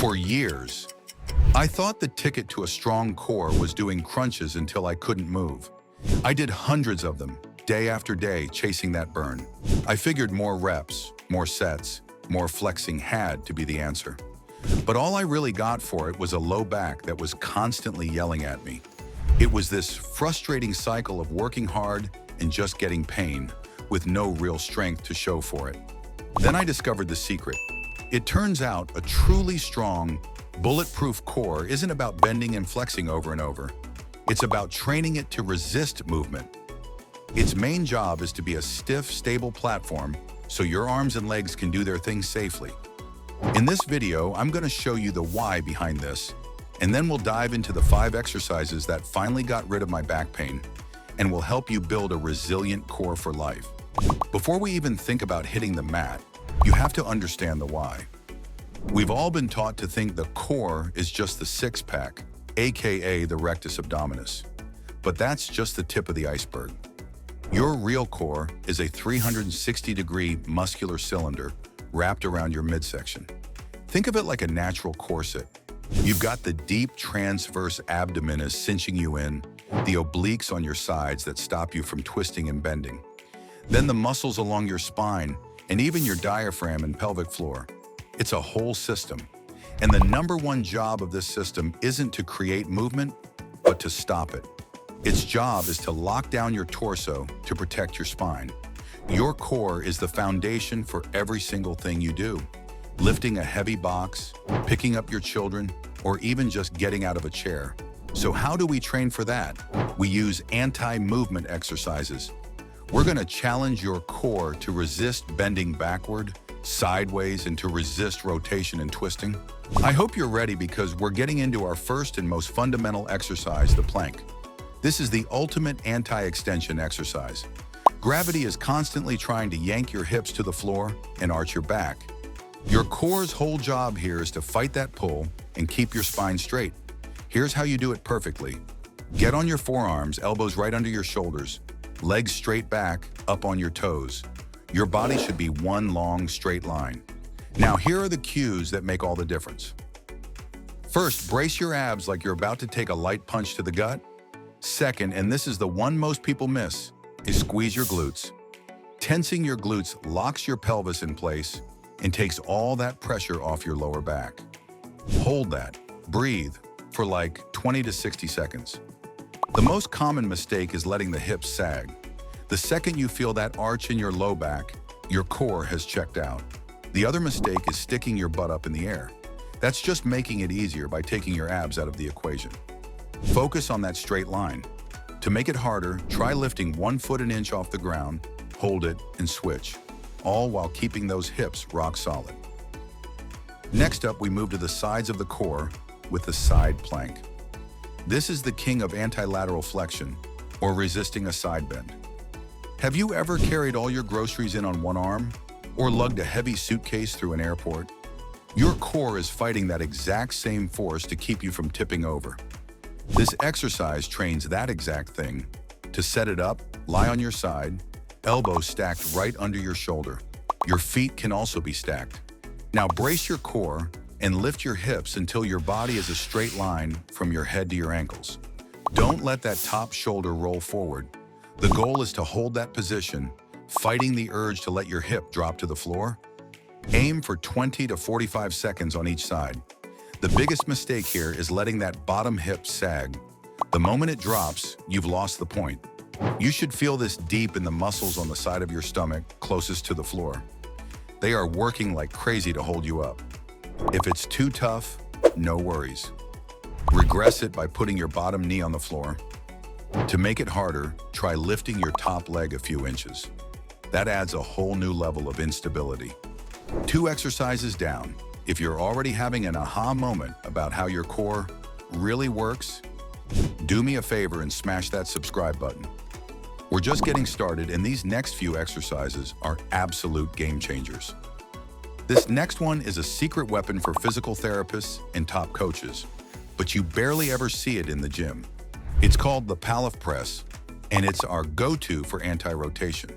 For years, I thought the ticket to a strong core was doing crunches until I couldn't move. I did hundreds of them, day after day, chasing that burn. I figured more reps, more sets, more flexing had to be the answer. But all I really got for it was a low back that was constantly yelling at me. It was this frustrating cycle of working hard and just getting pain, with no real strength to show for it. Then I discovered the secret. It turns out a truly strong, bulletproof core isn't about bending and flexing over and over. It's about training it to resist movement. Its main job is to be a stiff, stable platform so your arms and legs can do their thing safely. In this video, I'm going to show you the why behind this, and then we'll dive into the 5 exercises that finally got rid of my back pain and will help you build a resilient core for life. Before we even think about hitting the mat, you have to understand the why. We've all been taught to think the core is just the six-pack, aka the rectus abdominis. But that's just the tip of the iceberg. Your real core is a 360-degree muscular cylinder wrapped around your midsection. Think of it like a natural corset. You've got the deep transverse abdominis cinching you in, the obliques on your sides that stop you from twisting and bending. Then the muscles along your spine, and even your diaphragm and pelvic floor. It's a whole system. And the #1 job of this system isn't to create movement, but to stop it. Its job is to lock down your torso to protect your spine. Your core is the foundation for every single thing you do. Lifting a heavy box, picking up your children, or even just getting out of a chair. So how do we train for that? We use anti-movement exercises. We're going to challenge your core to resist bending backward, sideways, and to resist rotation and twisting. I hope you're ready because we're getting into our first and most fundamental exercise, the plank. This is the ultimate anti-extension exercise. Gravity is constantly trying to yank your hips to the floor and arch your back. Your core's whole job here is to fight that pull and keep your spine straight. Here's how you do it perfectly. Get on your forearms, elbows right under your shoulders, legs straight back, up on your toes. Your body should be one long, straight line. Now here are the cues that make all the difference. First, brace your abs like you're about to take a light punch to the gut. Second, and this is the one most people miss, is squeeze your glutes. Tensing your glutes locks your pelvis in place and takes all that pressure off your lower back. Hold that, breathe, for like 20 to 60 seconds. The most common mistake is letting the hips sag. The second you feel that arch in your low back, your core has checked out. The other mistake is sticking your butt up in the air. That's just making it easier by taking your abs out of the equation. Focus on that straight line. To make it harder, try lifting 1 foot an inch off the ground, hold it, and switch, all while keeping those hips rock solid. Next up, we move to the sides of the core with the side plank. This is the king of anti-lateral flexion, or resisting a side bend. Have you ever carried all your groceries in on one arm, or lugged a heavy suitcase through an airport? Your core is fighting that exact same force to keep you from tipping over. This exercise trains that exact thing. To set it up, lie on your side, elbows stacked right under your shoulder. Your feet can also be stacked. Now brace your core and lift your hips until your body is a straight line from your head to your ankles. Don't let that top shoulder roll forward. The goal is to hold that position, fighting the urge to let your hip drop to the floor. Aim for 20 to 45 seconds on each side. The biggest mistake here is letting that bottom hip sag. The moment it drops, you've lost the point. You should feel this deep in the muscles on the side of your stomach closest to the floor. They are working like crazy to hold you up. If it's too tough, no worries. Regress it by putting your bottom knee on the floor. To make it harder, try lifting your top leg a few inches. That adds a whole new level of instability. 2 exercises down. If you're already having an aha moment about how your core really works, do me a favor and smash that subscribe button. We're just getting started, and these next few exercises are absolute game changers. This next one is a secret weapon for physical therapists and top coaches, but you barely ever see it in the gym. It's called the Pallof press, and it's our go-to for anti-rotation.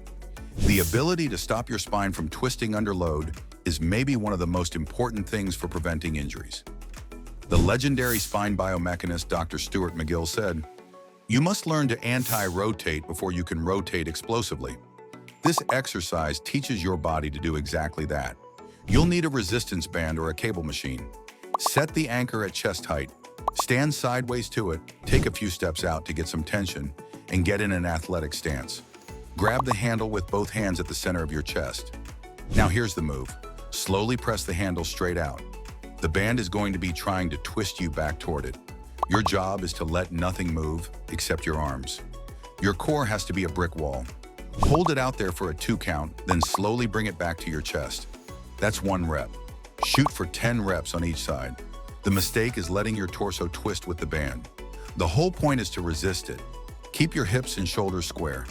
The ability to stop your spine from twisting under load is maybe one of the most important things for preventing injuries. The legendary spine biomechanist Dr. Stuart McGill said, "You must learn to anti-rotate before you can rotate explosively." This exercise teaches your body to do exactly that. You'll need a resistance band or a cable machine. Set the anchor at chest height. Stand sideways to it, take a few steps out to get some tension, and get in an athletic stance. Grab the handle with both hands at the center of your chest. Now here's the move. Slowly press the handle straight out. The band is going to be trying to twist you back toward it. Your job is to let nothing move except your arms. Your core has to be a brick wall. Hold it out there for a 2 count, then slowly bring it back to your chest. That's 1 rep. Shoot for 10 reps on each side. The mistake is letting your torso twist with the band. The whole point is to resist it. Keep your hips and shoulders square.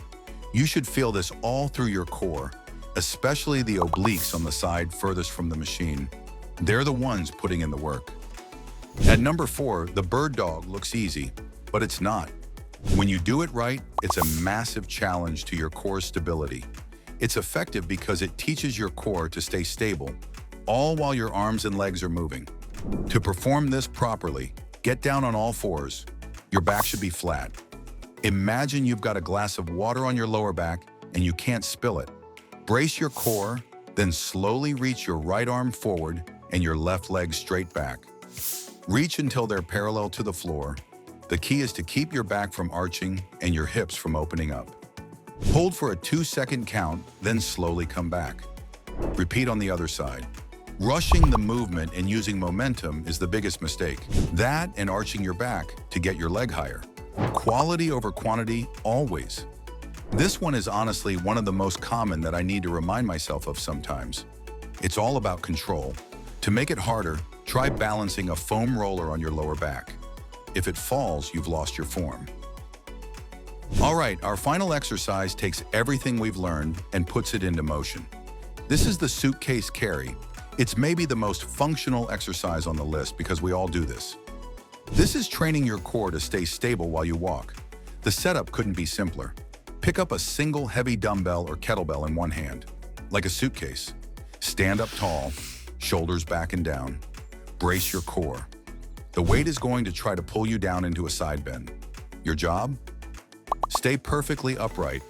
You should feel this all through your core, especially the obliques on the side furthest from the machine. They're the ones putting in the work. At number 4, the bird dog looks easy, but it's not. When you do it right, it's a massive challenge to your core stability. It's effective because it teaches your core to stay stable, all while your arms and legs are moving. To perform this properly, get down on all fours. Your back should be flat. Imagine you've got a glass of water on your lower back and you can't spill it. Brace your core, then slowly reach your right arm forward and your left leg straight back. Reach until they're parallel to the floor. The key is to keep your back from arching and your hips from opening up. Hold for a 2-second count, then slowly come back. Repeat on the other side. Rushing the movement and using momentum is the biggest mistake. That and arching your back to get your leg higher. Quality over quantity, always. This one is honestly one of the most common that I need to remind myself of sometimes. It's all about control. To make it harder, try balancing a foam roller on your lower back. If it falls, you've lost your form. All right, our final exercise takes everything we've learned and puts it into motion. This is the suitcase carry. It's maybe the most functional exercise on the list because we all do this. This is training your core to stay stable while you walk. The setup couldn't be simpler. Pick up a single heavy dumbbell or kettlebell in one hand, like a suitcase. Stand up tall, shoulders back and down. Brace your core. The weight is going to try to pull you down into a side bend. Your job? Stay perfectly upright.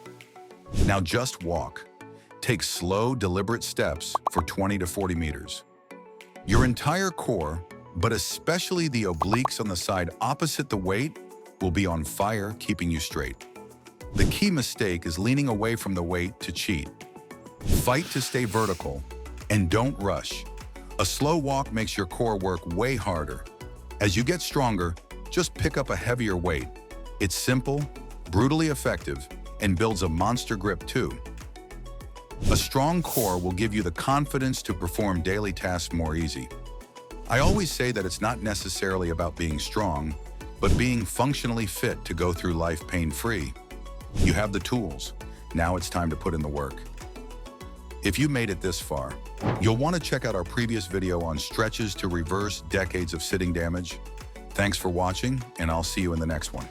Now just walk. Take slow, deliberate steps for 20 to 40 meters. Your entire core, but especially the obliques on the side opposite the weight, will be on fire, keeping you straight. The key mistake is leaning away from the weight to cheat. Fight to stay vertical, and don't rush. A slow walk makes your core work way harder. As you get stronger, just pick up a heavier weight. It's simple, brutally effective, and builds a monster grip too. A strong core will give you the confidence to perform daily tasks more easy. I always say that it's not necessarily about being strong, but being functionally fit to go through life pain-free. You have the tools. Now it's time to put in the work. If you made it this far, you'll want to check out our previous video on stretches to reverse decades of sitting damage. Thanks for watching, and I'll see you in the next one.